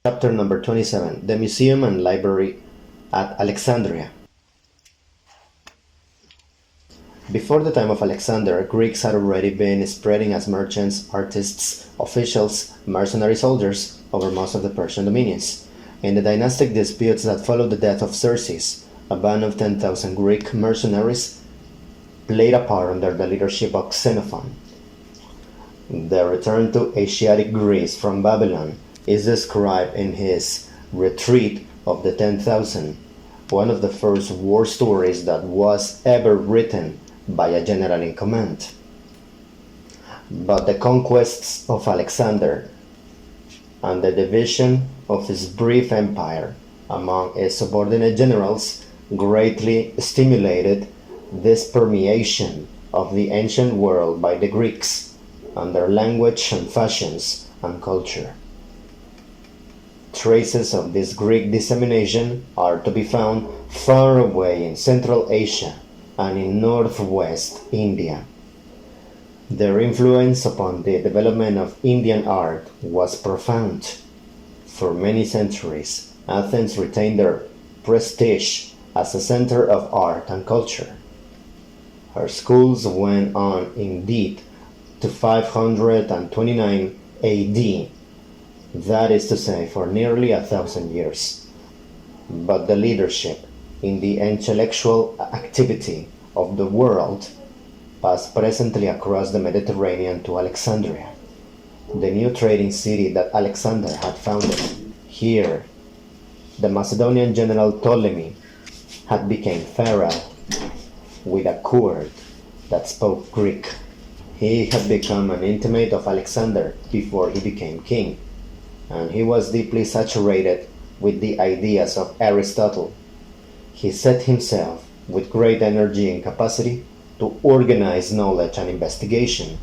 Chapter number 27, The Museum and Library at Alexandria. Before the time of Alexander, Greeks had already been spreading as merchants, artists, officials, mercenary soldiers over most of the Persian dominions. In the dynastic disputes that followed the death of Xerxes, a band of 10,000 Greek mercenaries played a part under the leadership of Xenophon. The return to Asiatic Greece from Babylon is described in his Retreat of the 10,000, one of the first war stories that was ever written by a general in command. But the conquests of Alexander and the division of his brief empire among his subordinate generals greatly stimulated this permeation of the ancient world by the Greeks and their language and fashions and culture. Traces of this Greek dissemination are to be found far away in Central Asia and in northwest India. Their influence upon the development of Indian art was profound. For many centuries, Athens retained their prestige as a center of art and culture. Her schools went on indeed to 529 AD, that is to say, for nearly 1,000 years. But the leadership in the intellectual activity of the world passed presently across the Mediterranean to Alexandria, the new trading city that Alexander had founded. Here, the Macedonian general Ptolemy had become pharaoh with a court that spoke Greek. He had become an intimate of Alexander before he became king, and he was deeply saturated with the ideas of Aristotle. He set himself with great energy and capacity to organize knowledge and investigation.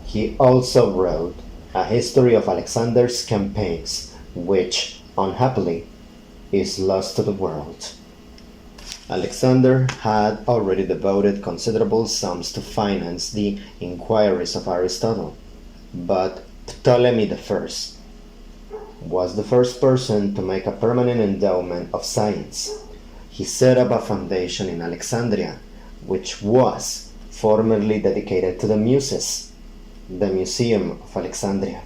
He also wrote a history of Alexander's campaigns, which, unhappily, is lost to the world. Alexander had already devoted considerable sums to finance the inquiries of Aristotle, but Ptolemy I was the first person to make a permanent endowment of science. He set up a foundation in Alexandria, which was formerly dedicated to the Muses, the Museum of Alexandria.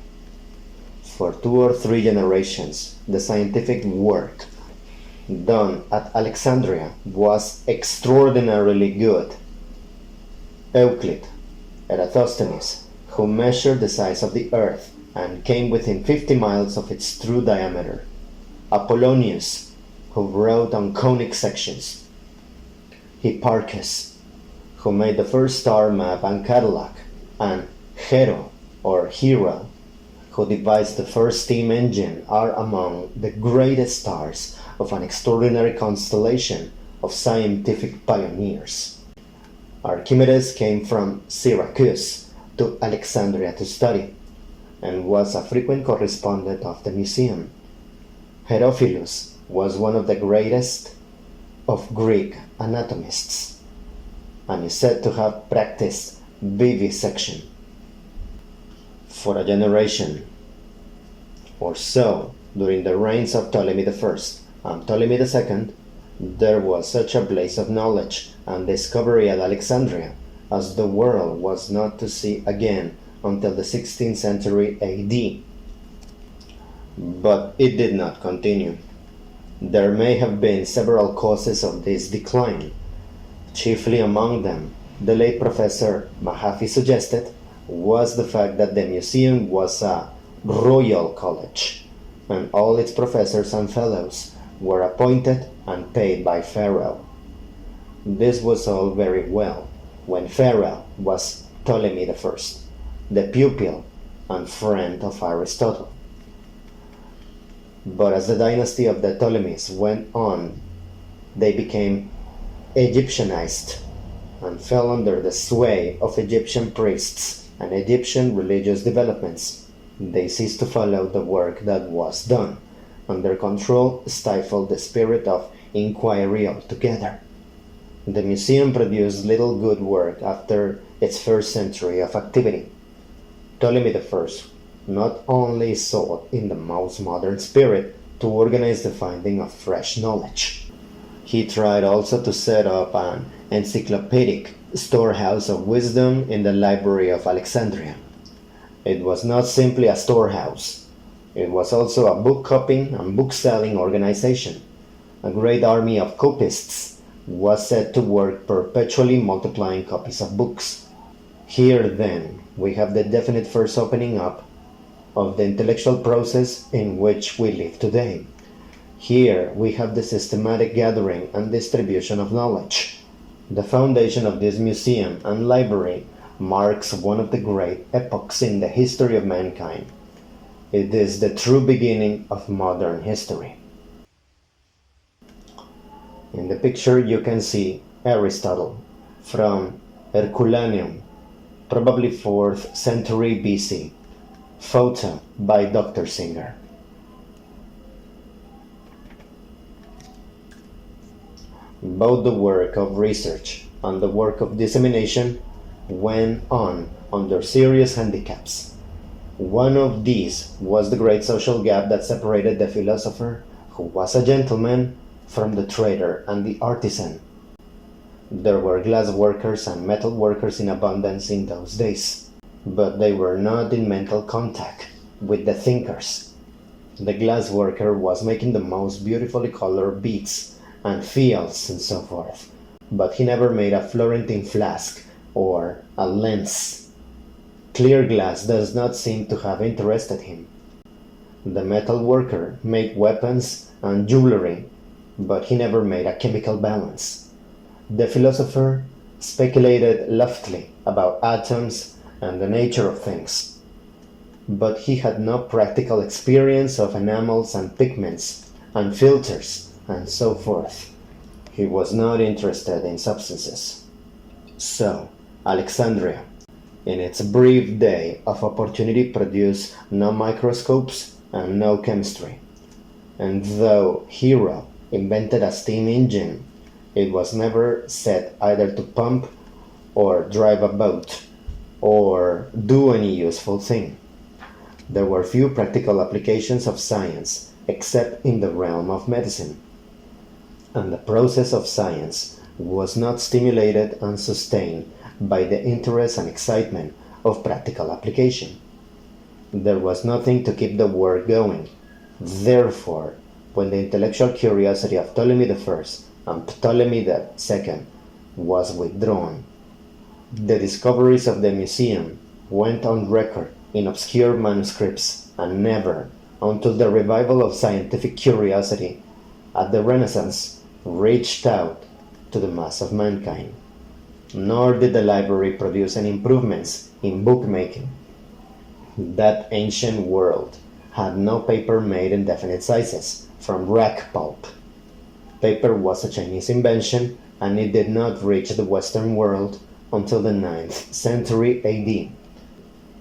For 2 or 3 generations, the scientific work done at Alexandria was extraordinarily good. Euclid, Eratosthenes, who measured the size of the earth and came within 50 miles of its true diameter, Apollonius, who wrote on conic sections, Hipparchus, who made the first star map and catalog, and Hero, or Hero, who devised the first steam engine, are among the greatest stars of an extraordinary constellation of scientific pioneers. Archimedes came from Syracuse to Alexandria to study, and was a frequent correspondent of the museum. Herophilus was one of the greatest of Greek anatomists, and is said to have practiced vivisection. For a generation or so during the reigns of Ptolemy I and Ptolemy II, there was such a blaze of knowledge and discovery at Alexandria as the world was not to see again until the 16th century AD. But it did not continue. There may have been several causes of this decline. Chiefly among them, the late Professor Mahaffy suggested, was the fact that the museum was a royal college, and all its professors and fellows were appointed and paid by Pharaoh. This was all very well when Pharaoh was Ptolemy I, the pupil and friend of Aristotle. But as the dynasty of the Ptolemies went on, they became Egyptianized and fell under the sway of Egyptian priests and Egyptian religious developments. They ceased to follow the work that was done, and their control stifled the spirit of inquiry altogether. The museum produced little good work after its first century of activity. Ptolemy I not only sought in the most modern spirit to organize the finding of fresh knowledge. He tried also to set up an encyclopedic storehouse of wisdom in the Library of Alexandria. It was not simply a storehouse, it was also a book copying and book selling organization. A great army of copists was set to work perpetually multiplying copies of books. Here, then, we have the definite first opening up of the intellectual process in which we live today. Here we have the systematic gathering and distribution of knowledge. The foundation of this museum and library marks one of the great epochs in the history of mankind. It is the true beginning of modern history. In the picture you can see Aristotle from Herculaneum, probably 4th century BC. Photo by Dr. Singer. Both the work of research and the work of dissemination went on under serious handicaps. One of these was the great social gap that separated the philosopher, who was a gentleman, from the trader and the artisan. There were glass workers and metal workers in abundance in those days, but they were not in mental contact with the thinkers. The glass worker was making the most beautifully colored beads and fields and so forth, but he never made a Florentine flask or a lens. Clear glass does not seem to have interested him. The metal worker made weapons and jewelry, but he never made a chemical balance. The philosopher speculated loftily about atoms and the nature of things, but he had no practical experience of enamels and pigments and filters and so forth. He was not interested in substances. So, Alexandria, in its brief day of opportunity, produced no microscopes and no chemistry. And though Hero invented a steam engine, it was never set either to pump or drive a boat or do any useful thing. There were few practical applications of science except in the realm of medicine, and the process of science was not stimulated and sustained by the interest and excitement of practical application. There was nothing to keep the work going. Therefore, when the intellectual curiosity of Ptolemy I and Ptolemy II was withdrawn, the discoveries of the museum went on record in obscure manuscripts and never, until the revival of scientific curiosity at the Renaissance, reached out to the mass of mankind. Nor did the library produce any improvements in bookmaking. That ancient world had no paper made in definite sizes, from rag pulp. Paper was a Chinese invention, and it did not reach the Western world until the 9th century AD.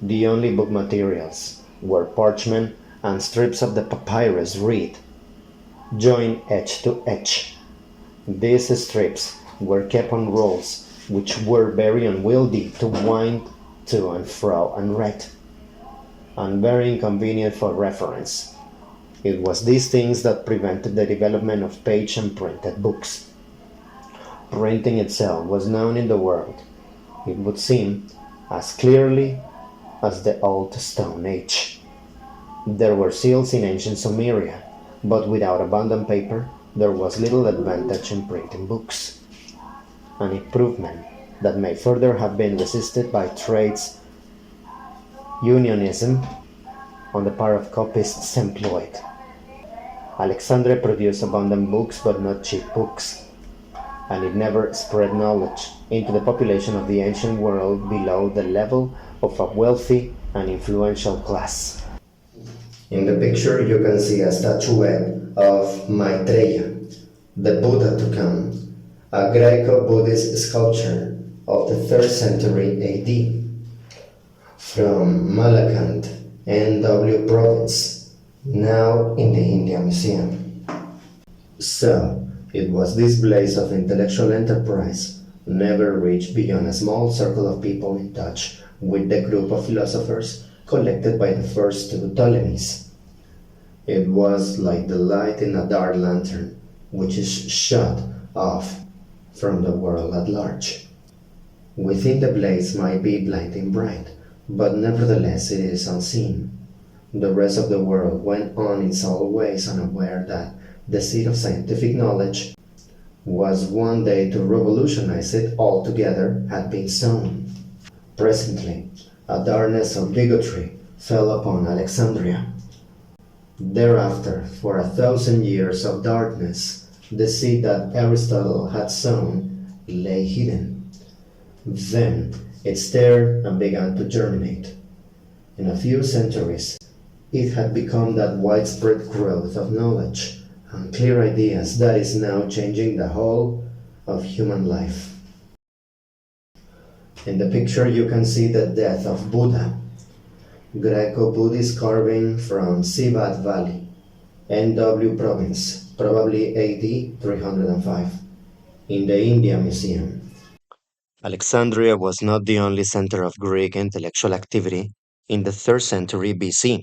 The only book materials were parchment and strips of the papyrus reed, joined edge to edge. These strips were kept on rolls, which were very unwieldy to wind to and fro and write, and very inconvenient for reference. It was these things that prevented the development of page and printed books. Printing itself was known in the world, it would seem, as clearly as the old Stone Age. There were seals in ancient Sumeria, but without abundant paper, there was little advantage in printing books, an improvement that may further have been resisted by trades unionism on the part of copyists employed. Alexandria produced abundant books, but not cheap books, and it never spread knowledge into the population of the ancient world below the level of a wealthy and influential class. In the picture you can see a statuette of Maitreya, the Buddha to come, a Greco-Buddhist sculpture of the 3rd century AD, from Malakand, NW province, now in the India Museum. So, it was this blaze of intellectual enterprise never reached beyond a small circle of people in touch with the group of philosophers collected by the first two Ptolemies. It was like the light in a dark lantern, which is shut off from the world at large. Within the blaze might be blinding bright, but nevertheless it is unseen. The rest of the world went on its own ways unaware that the seed of scientific knowledge was one day to revolutionize it altogether had been sown. Presently, a darkness of bigotry fell upon Alexandria. Thereafter, for 1,000 years of darkness, the seed that Aristotle had sown lay hidden. Then it stirred and began to germinate. In a few centuries, it had become that widespread growth of knowledge and clear ideas that is now changing the whole of human life. In the picture you can see the death of Buddha, Greco-Buddhist carving from Sibat Valley, NW province, probably AD 305, in the India Museum. Alexandria was not the only center of Greek intellectual activity in the 3rd century BC.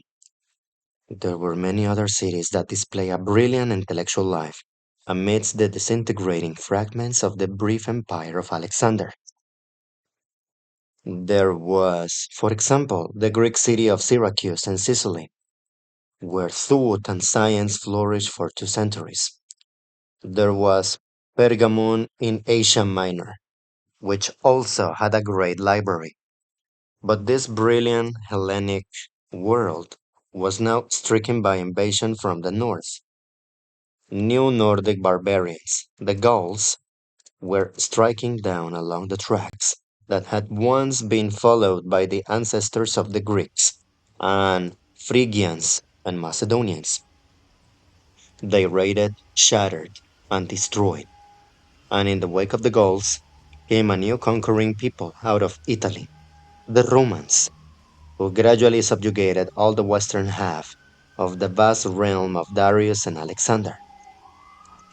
There were many other cities that display a brilliant intellectual life amidst the disintegrating fragments of the brief empire of Alexander. There was, for example, the Greek city of Syracuse in Sicily, where thought and science flourished for 2 centuries. There was Pergamon in Asia Minor, which also had a great library. But this brilliant Hellenic world was now stricken by invasion from the north. New Nordic barbarians, the Gauls, were striking down along the tracks that had once been followed by the ancestors of the Greeks and Phrygians and Macedonians. They raided, shattered, and destroyed, and in the wake of the Gauls came a new conquering people out of Italy, the Romans, who gradually subjugated all the western half of the vast realm of Darius and Alexander.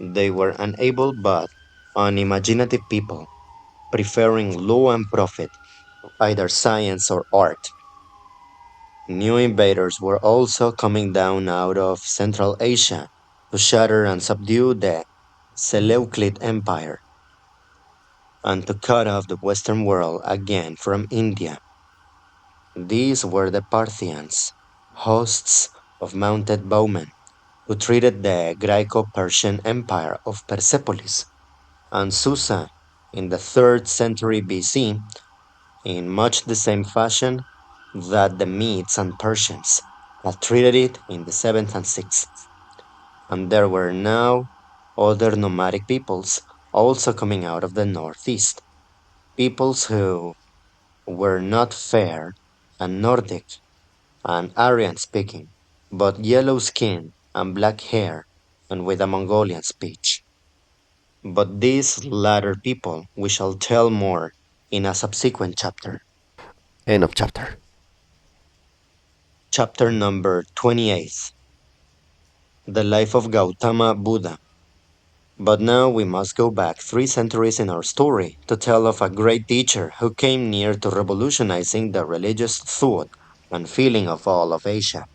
They were an able but unimaginative people, preferring law and profit to either science or art. New invaders were also coming down out of Central Asia to shatter and subdue the Seleucid Empire and to cut off the Western world again from India. These were the Parthians, hosts of mounted bowmen, who treated the Greco-Persian Empire of Persepolis and Susa in the 3rd century BC in much the same fashion that the Medes and Persians had treated it in the 7th and 6th. And there were now other nomadic peoples also coming out of the northeast, peoples who were not fair and Nordic and Aryan speaking, but yellow skin and black hair and with a Mongolian speech. But these latter people we shall tell more in a subsequent chapter. End of chapter. Chapter number 28. The life of Gautama Buddha. But now we must go back 3 centuries in our story to tell of a great teacher who came near to revolutionizing the religious thought and feeling of all of Asia.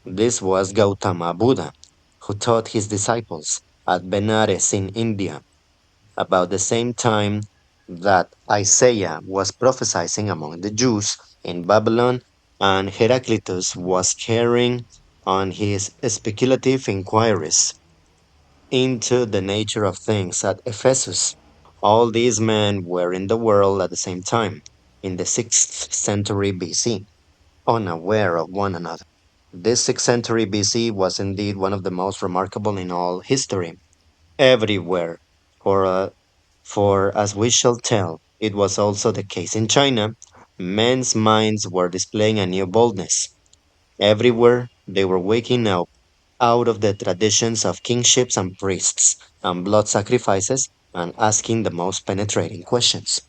This was Gautama Buddha, who taught his disciples at Benares in India about the same time that Isaiah was prophesying among the Jews in Babylon and Heraclitus was carrying on his speculative inquiries into the nature of things at Ephesus. All these men were in the world at the same time, in the 6th century BC, unaware of one another. This 6th century BC was indeed one of the most remarkable in all history, everywhere, for, uh, for as we shall tell, it was also the case in China. Men's minds were displaying a new boldness. Everywhere they were waking up out of the traditions of kingships and priests and blood sacrifices and asking the most penetrating questions.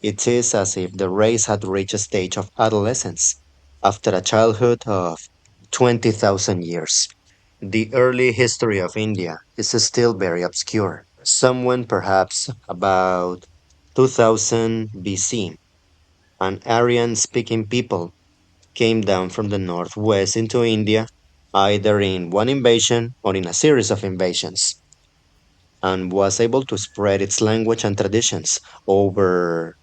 It is as if the race had reached a stage of adolescence after a childhood of 20,000 years. The early history of India is still very obscure. Someone perhaps about 2000 BC, an Aryan speaking people came down from the northwest into India, either in one invasion or in a series of invasions, and was able to spread its language and traditions over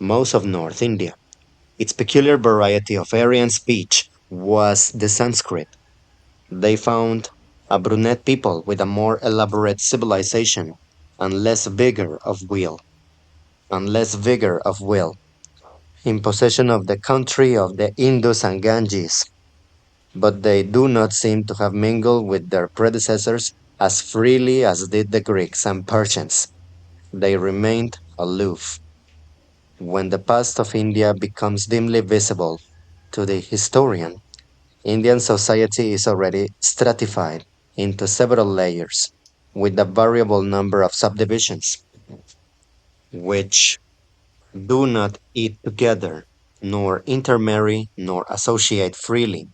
most of North India. Its peculiar variety of Aryan speech was the Sanskrit. They found a brunette people with a more elaborate civilization and less vigor of will, in possession of the country of the Indus and Ganges, but they do not seem to have mingled with their predecessors as freely as did the Greeks and Persians. They remained aloof. When the past of India becomes dimly visible to the historian, Indian society is already stratified into several layers with a variable number of subdivisions, which do not eat together, nor intermarry, nor associate freely.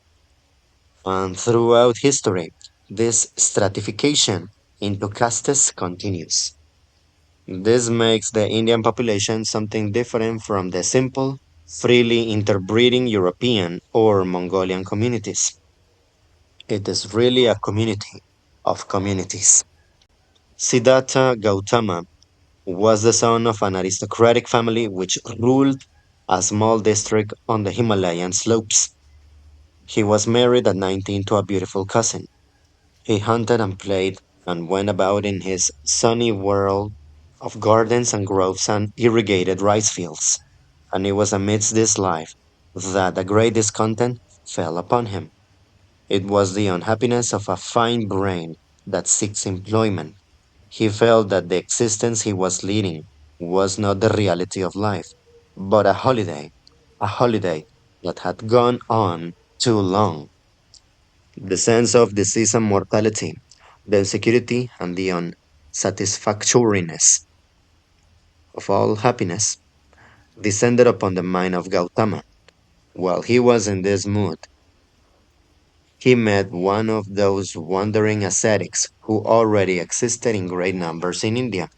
And throughout history, this stratification into castes continues. This makes the Indian population something different from the simple, freely interbreeding European or Mongolian communities. It is really a community of communities. Siddhartha Gautama was the son of an aristocratic family which ruled a small district on the Himalayan slopes. He was married at 19 to a beautiful cousin. He hunted and played and went about in his sunny world of gardens and groves and irrigated rice fields. And it was amidst this life that a great discontent fell upon him. It was the unhappiness of a fine brain that seeks employment. He felt that the existence he was leading was not the reality of life, but a holiday that had gone on too long. The sense of disease and mortality, the insecurity and the unsatisfactoriness of all happiness descended upon the mind of Gautama. While he was in this mood, he met one of those wandering ascetics who already existed in great numbers in India.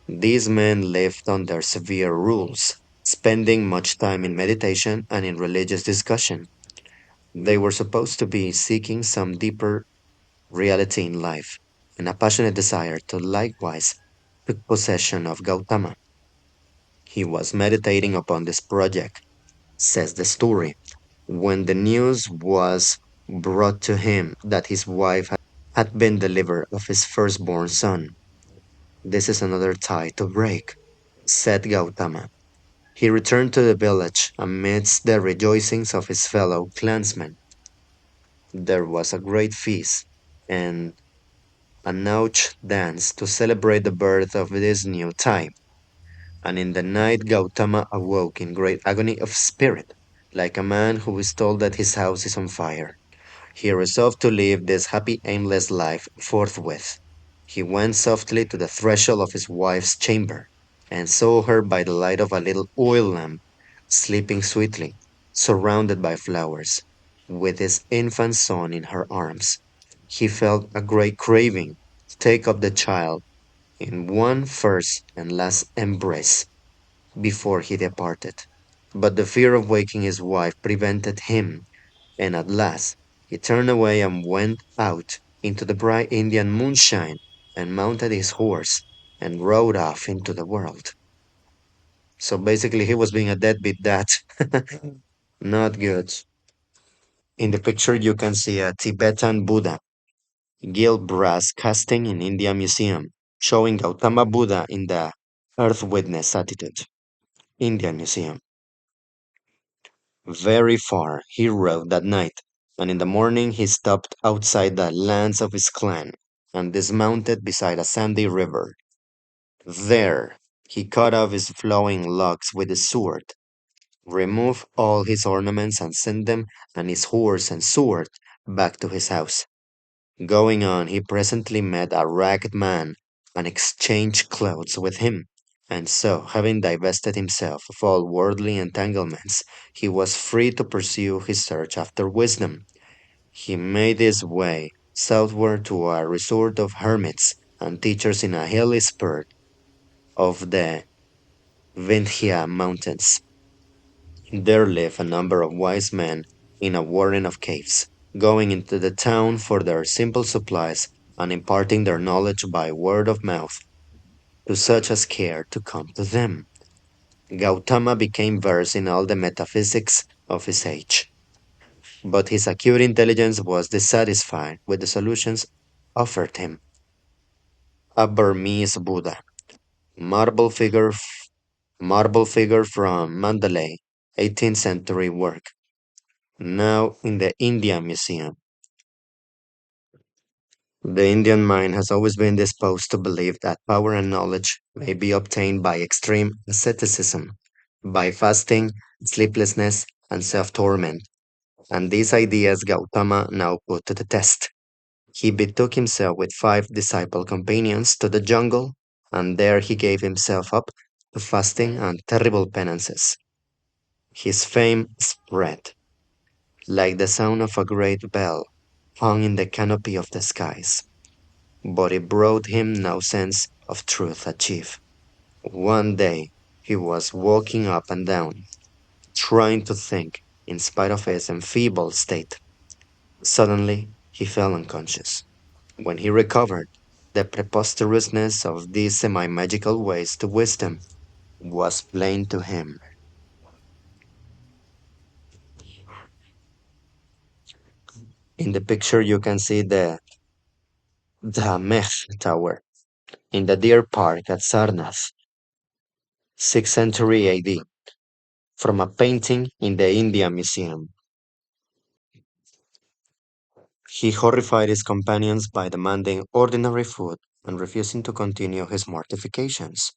These men lived under severe rules, spending much time in meditation and in religious discussion. They were supposed to be seeking some deeper reality in life, and a passionate desire to likewise took possession of Gautama. He was meditating upon this project, says the story, when the news was brought to him that his wife had been delivered of his firstborn son. This is another tie to break, said Gautama. He returned to the village amidst the rejoicings of his fellow clansmen. There was a great feast and a Nauch dance to celebrate the birth of this new type, and in the night Gautama awoke in great agony of spirit, like a man who is told that his house is on fire. He resolved to live this happy aimless life forthwith. He went softly to the threshold of his wife's chamber, and saw her by the light of a little oil lamp, sleeping sweetly, surrounded by flowers, with his infant son in her arms. He felt a great craving to take up the child in one first and last embrace before he departed. But the fear of waking his wife prevented him, and at last he turned away and went out into the bright Indian moonshine and mounted his horse and rode off into the world. So basically, he was being a deadbeat dad. Not good. In the picture, you can see a Tibetan Buddha, gilt brass casting in India Museum, showing Gautama Buddha in the Earth Witness attitude. Indian Museum. Very far he rode that night, and in the morning he stopped outside the lands of his clan and dismounted beside a sandy river. There he cut off his flowing locks with his sword, removed all his ornaments, and sent them and his horse and sword back to his house. Going on, he presently met a ragged man and exchanged clothes with him. And so, having divested himself of all worldly entanglements, he was free to pursue his search after wisdom. He made his way southward to a resort of hermits and teachers in a hilly spur of the Vindhya mountains. There live a number of wise men in a warren of caves, going into the town for their simple supplies and imparting their knowledge by word of mouth to such as care to come to them. Gautama became versed in all the metaphysics of his age, but his acute intelligence was dissatisfied with the solutions offered him. A Burmese Buddha, marble figure, marble figure from Mandalay, 18th century work, now in the India Museum. The Indian mind has always been disposed to believe that power and knowledge may be obtained by extreme asceticism, by fasting, sleeplessness, and self torment, and these ideas Gautama now put to the test. He betook himself with 5 disciple companions to the jungle, and there he gave himself up to fasting and terrible penances. His fame spread, like the sound of a great bell hung in the canopy of the skies, but it brought him no sense of truth achieved. One day he was walking up and down, trying to think in spite of his enfeebled state. Suddenly he fell unconscious. When he recovered, the preposterousness of these semi magical ways to wisdom was plain to him. In the picture, you can see the Dhameh Tower in the Deer Park at Sarnath, 6th century AD, from a painting in the India Museum. He horrified his companions by demanding ordinary food and refusing to continue his mortifications.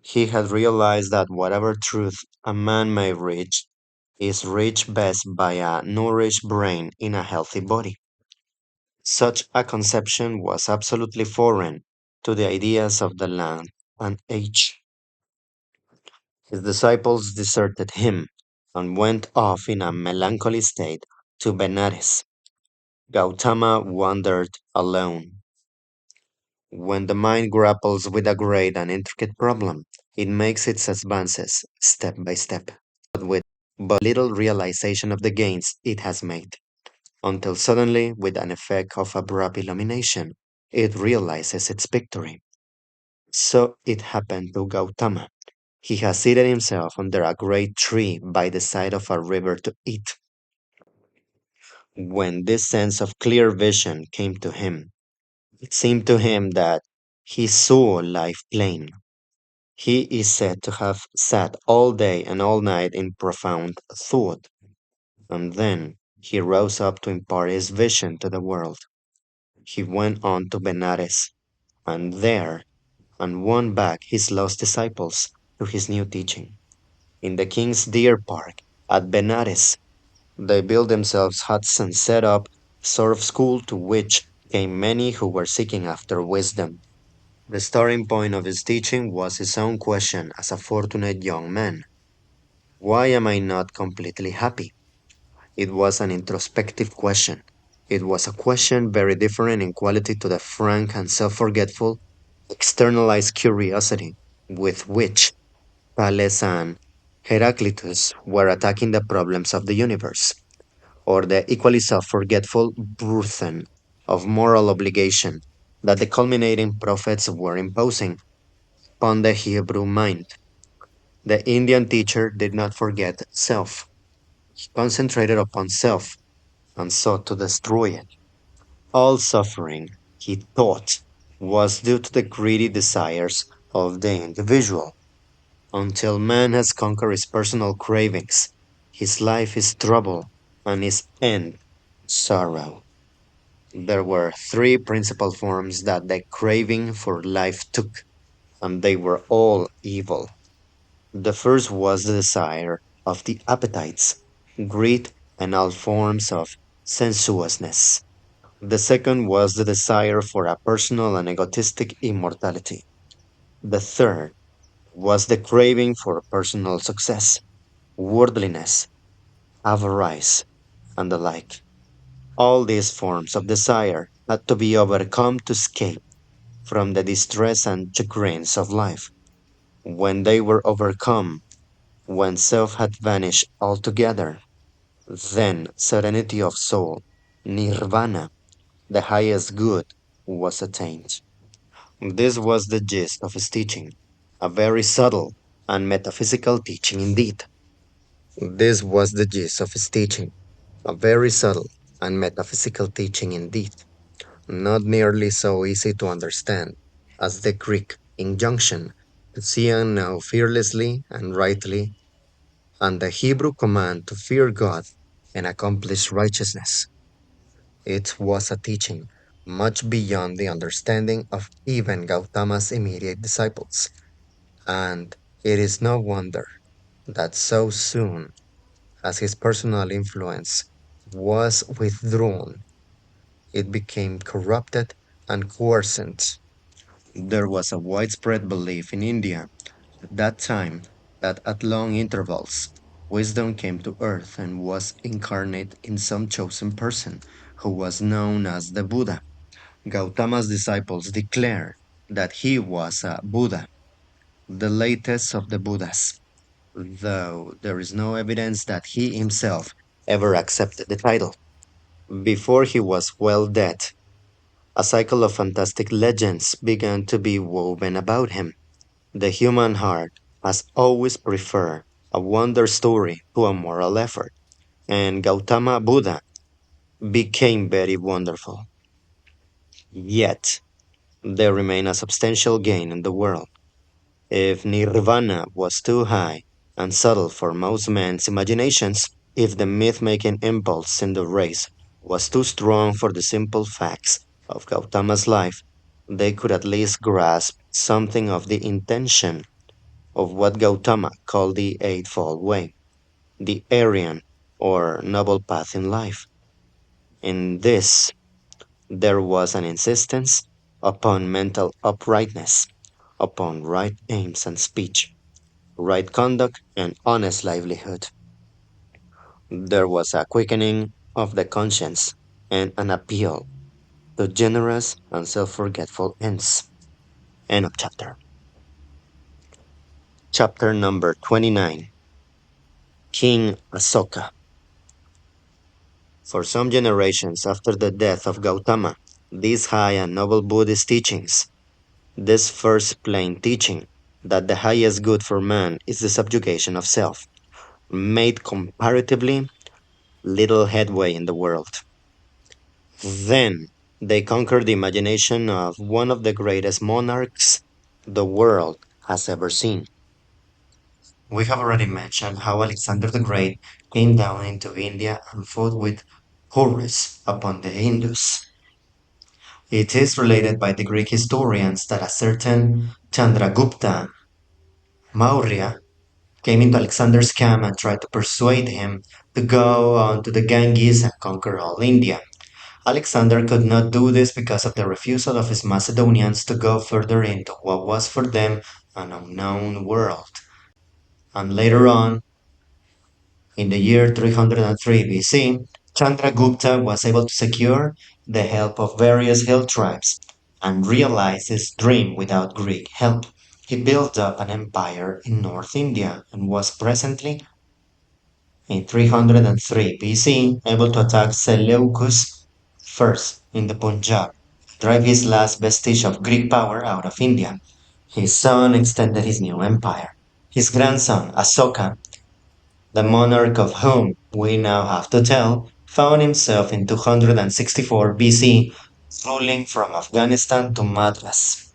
He had realized that whatever truth a man may reach is reached best by a nourished brain in a healthy body. Such a conception was absolutely foreign to the ideas of the land and age. His disciples deserted him and went off in a melancholy state to Benares. Gautama wandered alone. When the mind grapples with a great and intricate problem, it makes its advances step by step, but with but little realization of the gains it has made, until suddenly, with an effect of abrupt illumination, it realizes its victory. So it happened to Gautama. He has seated himself under a great tree by the side of a river to eat. When this sense of clear vision came to him, it seemed to him that he saw life plain. He is said to have sat all day and all night in profound thought, and then he rose up to impart his vision to the world. He went on to Benares, and there, and won back his lost disciples to his new teaching. In the king's deer park at Benares, they built themselves huts and set up a sort of school to which came many who were seeking after wisdom. The starting point of his teaching was his own question as a fortunate young man. Why am I not completely happy? It was an introspective question. It was a question very different in quality to the frank and self forgetful, externalized curiosity with which Thales and Heraclitus were attacking the problems of the universe, or the equally self forgetful burthen of moral obligation that the culminating prophets were imposing upon the Hebrew mind. The Indian teacher did not forget self. He concentrated upon self and sought to destroy it. All suffering, he thought, was due to the greedy desires of the individual. Until man has conquered his personal cravings, his life is trouble and his end sorrow. There were 3 principal forms that the craving for life took, and they were all evil. The first was the desire of the appetites, greed, and all forms of sensuousness. The second was the desire for a personal and egotistic immortality. The third was the craving for personal success, worldliness, avarice, and the like. All these forms of desire had to be overcome to escape from the distress and chagrins of life. When they were overcome, when self had vanished altogether, then serenity of soul, nirvana, the highest good, was attained. This was the gist of his teaching, a very subtle and metaphysical teaching indeed. This was the gist of his teaching, a very subtle and metaphysical teaching indeed, not nearly so easy to understand as the Greek injunction to see and know fearlessly and rightly, and the Hebrew command to fear God and accomplish righteousness. It was a teaching much beyond the understanding of even Gautama's immediate disciples, and it is no wonder that so soon as his personal influence was withdrawn, it became corrupted and coerced. There was a widespread belief in India at that time that at long intervals wisdom came to earth and was incarnate in some chosen person who was known as the Buddha. Gautama's disciples declare that he was a Buddha, the latest of the Buddhas, though there is no evidence that he himself ever accepted the title. Before he was well dead, a cycle of fantastic legends began to be woven about him. The human heart has always preferred a wonder story to a moral effort, and Gautama Buddha became very wonderful. Yet, there remained a substantial gain in the world. If nirvana was too high and subtle for most men's imaginations, if the myth-making impulse in the race was too strong for the simple facts of Gautama's life, they could at least grasp something of the intention of what Gautama called the Eightfold Way, the Aryan or noble path in life. In this, there was an insistence upon mental uprightness, upon right aims and speech, right conduct, and honest livelihood. There was a quickening of the conscience and an appeal to generous and self forgetful ends. End of chapter. Chapter number 29, King Asoka. For some generations after the death of Gautama, these high and noble Buddhist teachings, this first plain teaching that the highest good for man is the subjugation of self, made comparatively little headway in the world. Then they conquered the imagination of one of the greatest monarchs the world has ever seen. We have already mentioned how Alexander the Great came down into India and fought with Horus upon the Indus. It is related by the Greek historians that a certain Chandragupta Maurya came into Alexander's camp and tried to persuade him to go on to the Ganges and conquer all India. Alexander could not do this because of the refusal of his Macedonians to go further into what was for them an unknown world. And later on, in the year 303 BC, Chandragupta was able to secure the help of various hill tribes and realize his dream without Greek help. He built up an empire in North India and was presently, in 303 BC, able to attack Seleucus first in the Punjab, drive his last vestige of Greek power out of India. His son extended his new empire. His grandson, Asoka, the monarch of whom we now have to tell, found himself in 264 BC ruling from Afghanistan to Madras.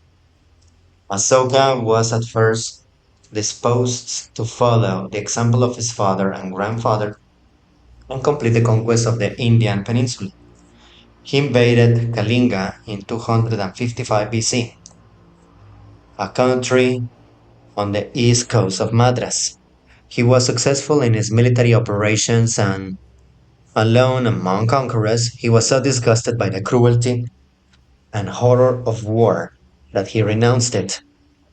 Asoka was at first disposed to follow the example of his father and grandfather and complete the conquest of the Indian peninsula. He invaded Kalinga in 255 BC, a country on the east coast of Madras. He was successful in his military operations and, alone among conquerors, he was so disgusted by the cruelty and horror of war that he renounced it.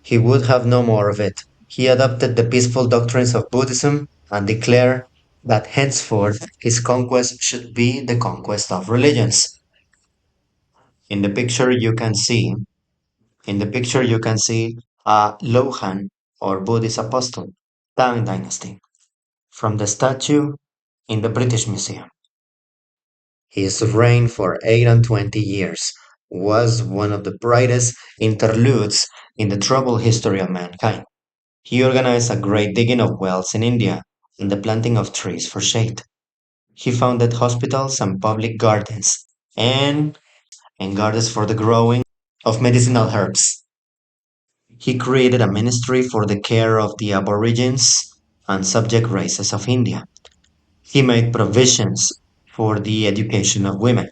He would have no more of it. He adopted the peaceful doctrines of Buddhism and declared that henceforth his conquest should be the conquest of religions. In the picture you can see, in the picture you can see a Lohan or Buddhist apostle. Tang Dynasty, from the statue in the British Museum. His reign for 820 years was one of the brightest interludes in the troubled history of mankind. He organized a great digging of wells in India and the planting of trees for shade. He founded hospitals and public gardens and gardens for the growing of medicinal herbs. He created a ministry for the care of the aborigines and subject races of India. He made provisions for the education of women.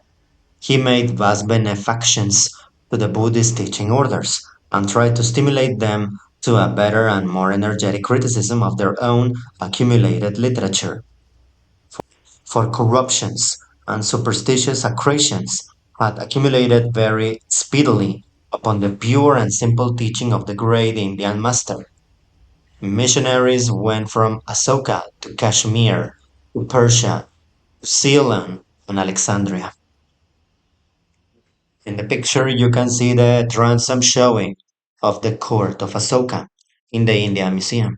He made vast benefactions to the Buddhist teaching orders and tried to stimulate them to a better and more energetic criticism of their own accumulated literature. For corruptions and superstitious accretions had accumulated very speedily upon the pure and simple teaching of the great Indian master. Missionaries went from Asoka to Kashmir, to Persia, to Ceylon, and Alexandria. In the picture, you can see the transom showing of the court of Asoka in the India Museum.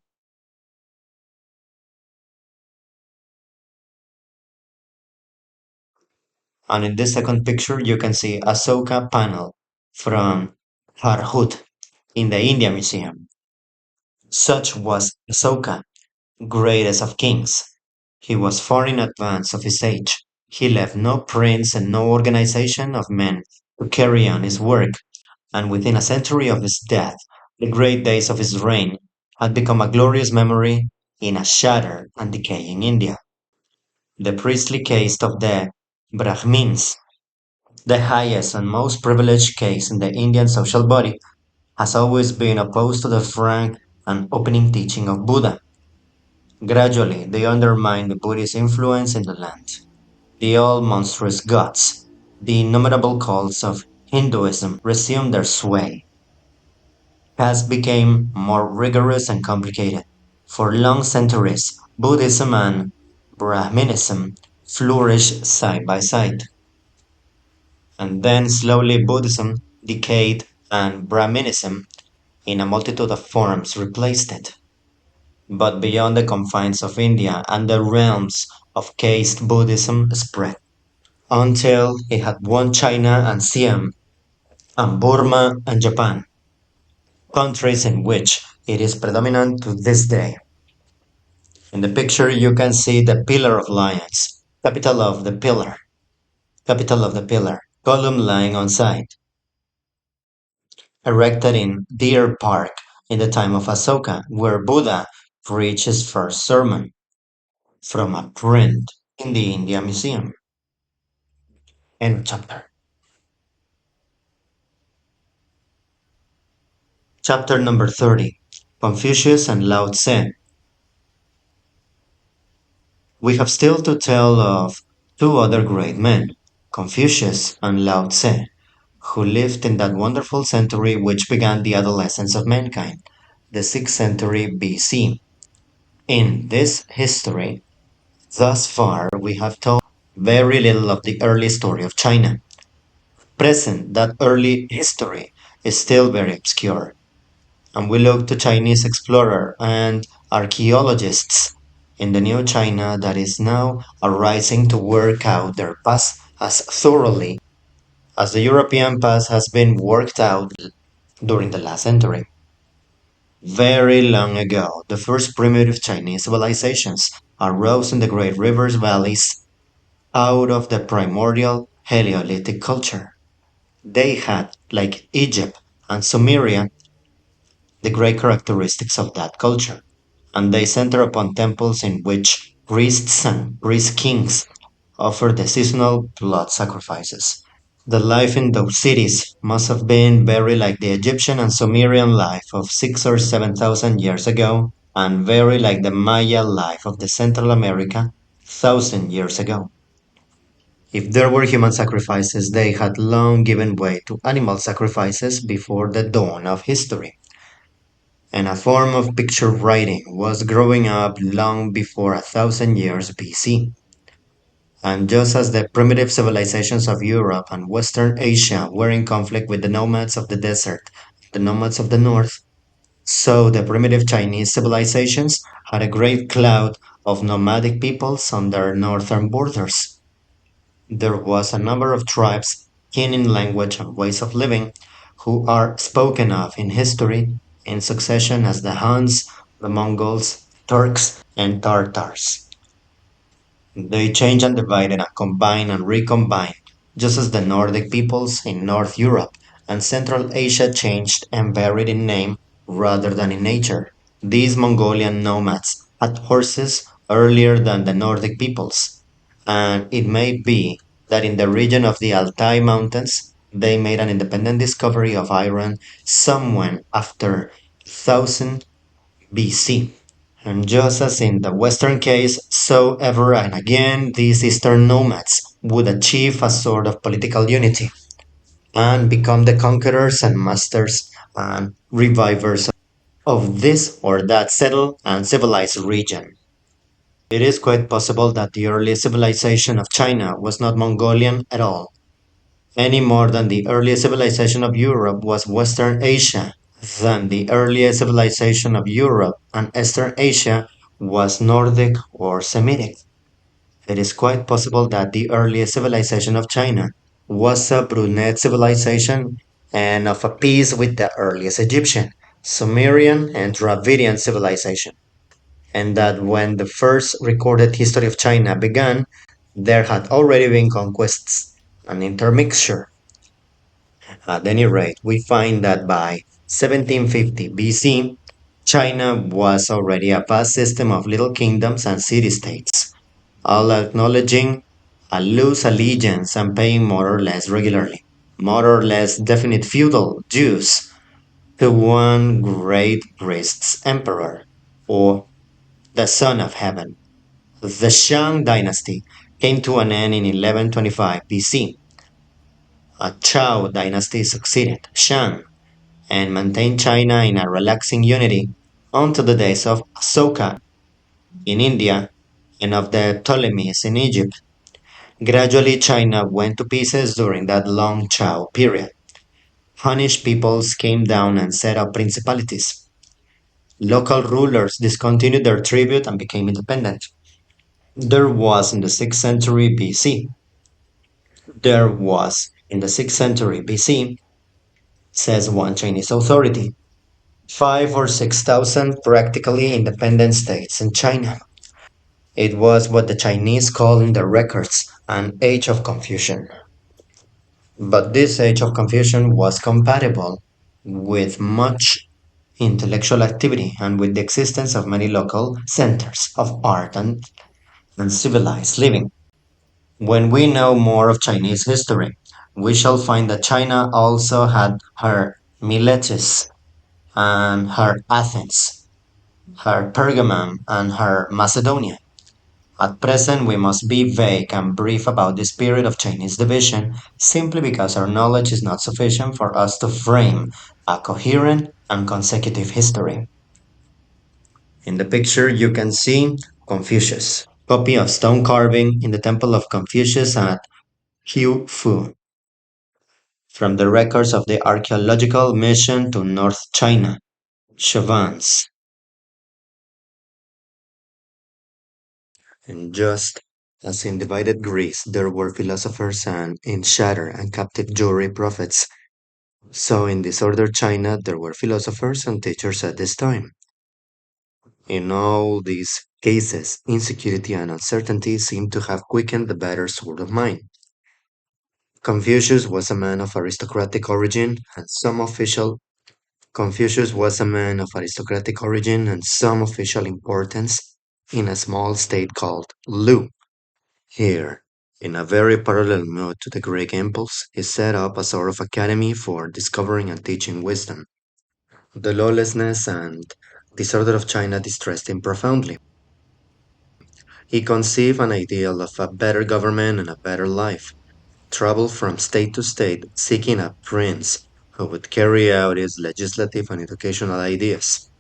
And in this second picture, you can see Asoka panel from her hood in the India Museum. Such was Asoka, greatest of kings. He was far in advance of his age. He left no prince and no organization of men to carry on his work, and within a century of his death, the great days of his reign had become a glorious memory in a shattered and decaying India. The priestly caste of the Brahmins, the highest and most privileged caste in the Indian social body, has always been opposed to the frank and opening teaching of Buddha. Gradually, they undermined the Buddhist influence in the land. The old monstrous gods, the innumerable cults of Hinduism resumed their sway. Caste became more rigorous and complicated. For long centuries, Buddhism and Brahminism flourished side by side, and then slowly Buddhism decayed and Brahminism, in a multitude of forms, replaced it. But beyond the confines of India and the realms of caste, Buddhism spread until it had won China and Siam and Burma and Japan, countries in which it is predominant to this day. In the picture, you can see the Pillar of Lions, capital of the pillar, column lying on side, erected in Deer Park in the time of Asoka, where Buddha preached his first sermon from a print in the India Museum. End chapter. Chapter number 30, Confucius and Lao Tse. We have still to tell of two other great men, Confucius and Lao Tse, who lived in that wonderful century which began the adolescence of mankind, the 6th century BC. In this history, thus far, we have told very little of the early story of China. Present, that early history is still very obscure, and we look to Chinese explorer and archaeologists in the new China that is now arising to work out their past as thoroughly as the European past has been worked out during the last century. Very long ago, the first primitive Chinese civilizations arose in the great rivers valleys out of the primordial Paleolithic culture. They had, like Egypt and Sumeria, the great characteristics of that culture, and they center upon temples in which priests and priest kings offered the seasonal blood sacrifices. The life in those cities must have been very like the Egyptian and Sumerian life of 6 or 7,000 years ago, and very like the Maya life of the Central America 1,000 years ago. If there were human sacrifices, they had long given way to animal sacrifices before the dawn of history, and a form of picture writing was growing up long before 1,000 years BC. And just as the primitive civilizations of Europe and Western Asia were in conflict with the nomads of the desert, the nomads of the north, so the primitive Chinese civilizations had a great cloud of nomadic peoples on their northern borders. There was a number of tribes, keen in language and ways of living, who are spoken of in history in succession as the Huns, the Mongols, Turks, and Tartars. They changed and divided and combined and recombined, just as the Nordic peoples in North Europe and Central Asia changed and varied in name rather than in nature. These Mongolian nomads had horses earlier than the Nordic peoples, and it may be that in the region of the Altai Mountains they made an independent discovery of iron somewhere after 1000 BC. And just as in the Western case, so ever and again these Eastern nomads would achieve a sort of political unity and become the conquerors and masters and revivers of this or that settled and civilized region. It is quite possible that the early civilization of China was not Mongolian at all, any more than the earliest civilization of Europe was Western Asia, than the earliest civilization of Europe and Eastern Asia was Nordic or Semitic. It is quite possible that the earliest civilization of China was a brunette civilization and of a piece with the earliest Egyptian, Sumerian, and Dravidian civilization, and that when the first recorded history of China began, there had already been conquests, an intermixture. At any rate, we find that by 1750 BC, China was already a vast system of little kingdoms and city-states, all acknowledging a loose allegiance and paying more or less regularly, more or less definite feudal dues to one great priest's emperor, or the son of heaven. The Shang dynasty came to an end in 1125 BC. A Chao dynasty succeeded Shang and maintained China in a relaxing unity until the days of Asoka in India and of the Ptolemies in Egypt. Gradually, China went to pieces during that long Chao period. Hunnish peoples came down and set up principalities. Local rulers discontinued their tribute and became independent. There was in the 6th century BC. There was in the 6th century BC, says one Chinese authority, 5 or 6,000 practically independent states in China. It was what the Chinese call in their records an age of confusion. But this age of confusion was compatible with much intellectual activity and with the existence of many local centers of art and civilized living. When we know more of Chinese history, we shall find that China also had her Miletus and her Athens, her Pergamum and her Macedonia. At present, we must be vague and brief about this period of Chinese division simply because our knowledge is not sufficient for us to frame a coherent and consecutive history. In the picture, you can see Confucius, copy of stone carving in the temple of Confucius at Fu, from the records of the archaeological mission to North China, Chauvins. And just as in divided Greece there were philosophers and in shattered and captive Jewry prophets, so in disordered China there were philosophers and teachers at this time. In all these cases, insecurity and uncertainty seem to have quickened the better sort of mind. Confucius was a man of aristocratic origin and some official Confucius was a man of aristocratic origin and some official importance in a small state called Lu. Here, in a very parallel mode to the Greek impulse, he set up a sort of academy for discovering and teaching wisdom. The lawlessness and disorder of China distressed him profoundly. He conceived an ideal of a better government and a better life, traveled from state to state seeking a prince who would carry out his legislative and educational ideas.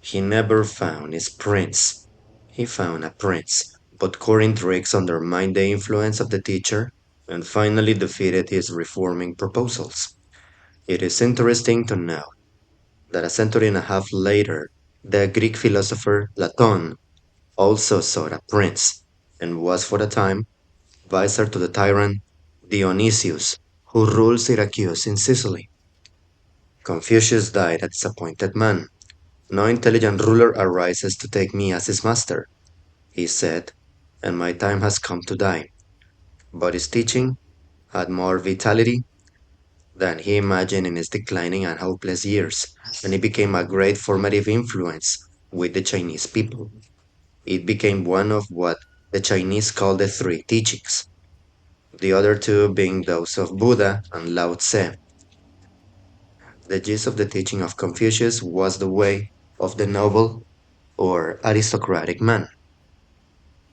He never found his prince. He found a prince, but court tricks undermined the influence of the teacher and finally defeated his reforming proposals. It is interesting to note that a century and a half later, The Greek philosopher Platon also sought a prince, and was for a time vicar to the tyrant Dionysius, who ruled Syracuse in Sicily. Confucius died a disappointed man. No intelligent ruler arises to take me as his master, he said, and my time has come to die. But his teaching had more vitality than he imagined in his declining and hopeless years, and it became a great formative influence with the Chinese people. It became one of what the Chinese call the three teachings, the other two being those of Buddha and Lao Tse. The gist of the teaching of Confucius was the way of the noble or aristocratic man.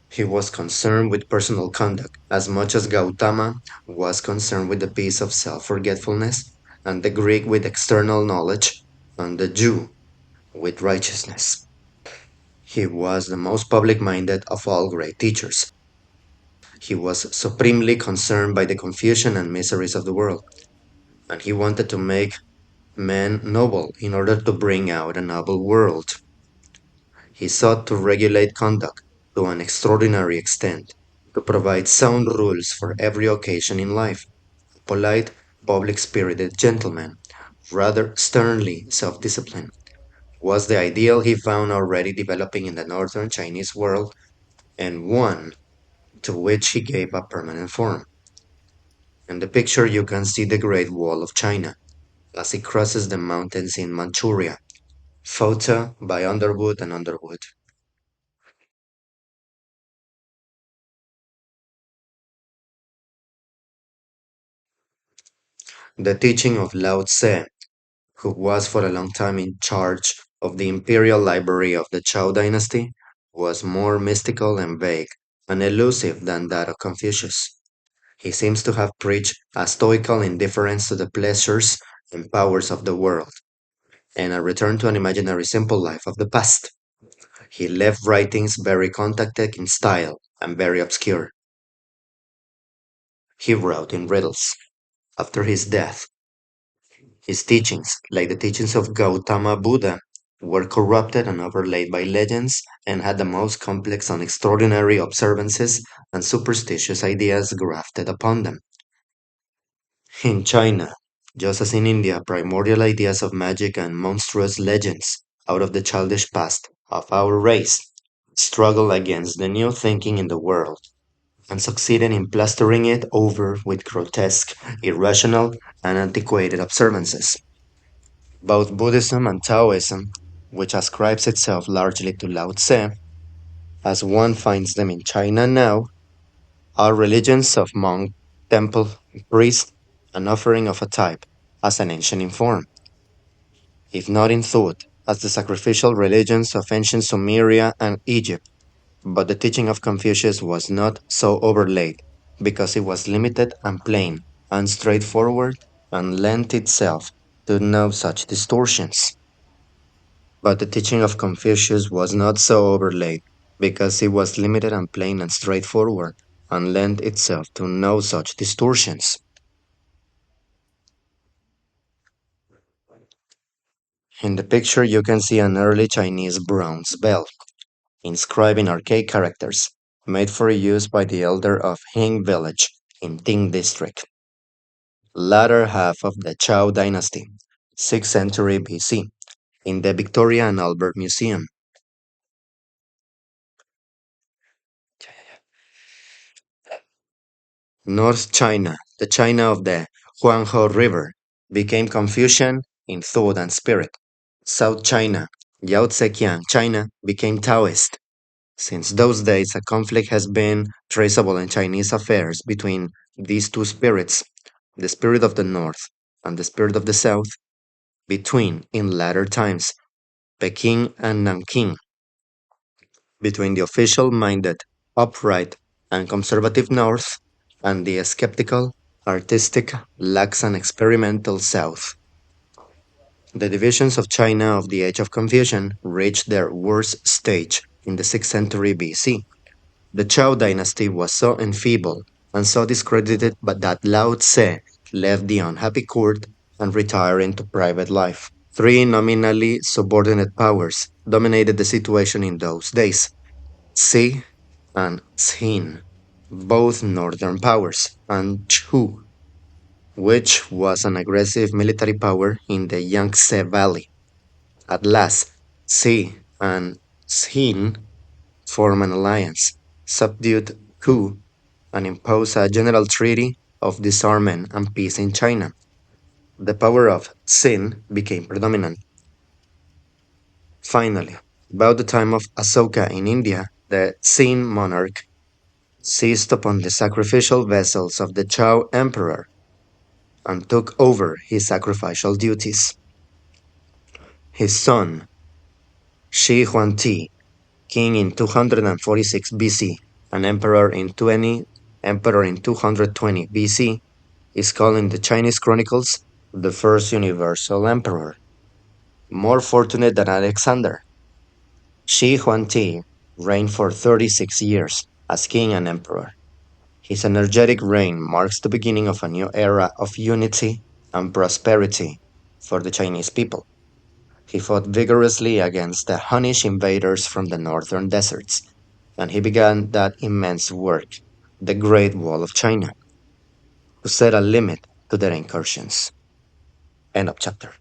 He was concerned with personal conduct as much as Gautama was concerned with the peace of self forgetfulness, and the Greek with external knowledge, and the Jew with righteousness. He was the most public minded of all great teachers. He was supremely concerned by the confusion and miseries of the world, and he wanted to make men noble in order to bring out a noble world. He sought to regulate conduct to an extraordinary extent, to provide sound rules for every occasion in life. A polite, public spirited gentleman, rather sternly self disciplined, was the ideal he found already developing in the northern Chinese world, and one to which he gave a permanent form. In the picture, you can see the Great Wall of China as it crosses the mountains in Manchuria, photo by Underwood and Underwood. The teaching of Lao Tse, who was for a long time in charge of the imperial library of the Zhou dynasty, was more mystical and vague and elusive than that of Confucius. He seems to have preached a stoical indifference to the pleasures and powers of the world, and a return to an imaginary simple life of the past. He left writings very contacted in style and very obscure. He wrote in riddles. After his death, his teachings, like the teachings of Gautama Buddha, were corrupted and overlaid by legends and had the most complex and extraordinary observances and superstitious ideas grafted upon them. In China, just as in India, primordial ideas of magic and monstrous legends out of the childish past of our race struggle against the new thinking in the world and succeeded in plastering it over with grotesque, irrational, and antiquated observances. Both Buddhism and Taoism, which ascribes itself largely to Lao Tse, as one finds them in China now, are religions of monk, temple, priest, and offering of a type, as an ancient in form, if not in thought, as the sacrificial religions of ancient Sumeria and Egypt. But the teaching of Confucius was not so overlaid, because it was limited and plain and straightforward, and lent itself to no such distortions. But the teaching of Confucius was not so overlaid, because it was limited and plain and straightforward, and lent itself to no such distortions. In the picture, you can see an early Chinese bronze bell, inscribed in archaic characters, made for use by the elder of Hing village in Ting district, latter half of the Zhou dynasty, 6th century BC, in the Victoria and Albert Museum. North China, the China of the Huanghe River, became Confucian in thought and spirit. South China, Yao Tse China, became Taoist. Since those days, a conflict has been traceable in Chinese affairs between these two spirits, the spirit of the North and the spirit of the South, between, in latter times, Peking and Nanking, between the official minded, upright, and conservative North and the skeptical, artistic, lax, and experimental South. The divisions of China of the Age of Confucian reached their worst stage in the 6th century BC. The Zhou dynasty was so enfeebled and so discredited but that Lao Tse left the unhappy court and retired into private life. Three nominally subordinate powers dominated the situation in those days: Tse and Xin, both northern powers, and Chu, which was an aggressive military power in the Yangtze Valley. At last, Tse and Xin formed an alliance, subdued Ku, and imposed a general treaty of disarmament and peace in China. The power of Xin became predominant. Finally, about the time of Asoka in India, the Xin monarch seized upon the sacrificial vessels of the Chao emperor and took over his sacrificial duties. His son, Shi Huangti, king in 246 BC and emperor in 220 BC, is called in the Chinese chronicles the first universal emperor. More fortunate than Alexander, Shi Huangti reigned for 36 years as king and emperor. His energetic reign marks the beginning of a new era of unity and prosperity for the Chinese people. He fought vigorously against the Hunnish invaders from the northern deserts, and he began that immense work, the Great Wall of China, to set a limit to their incursions. End of chapter.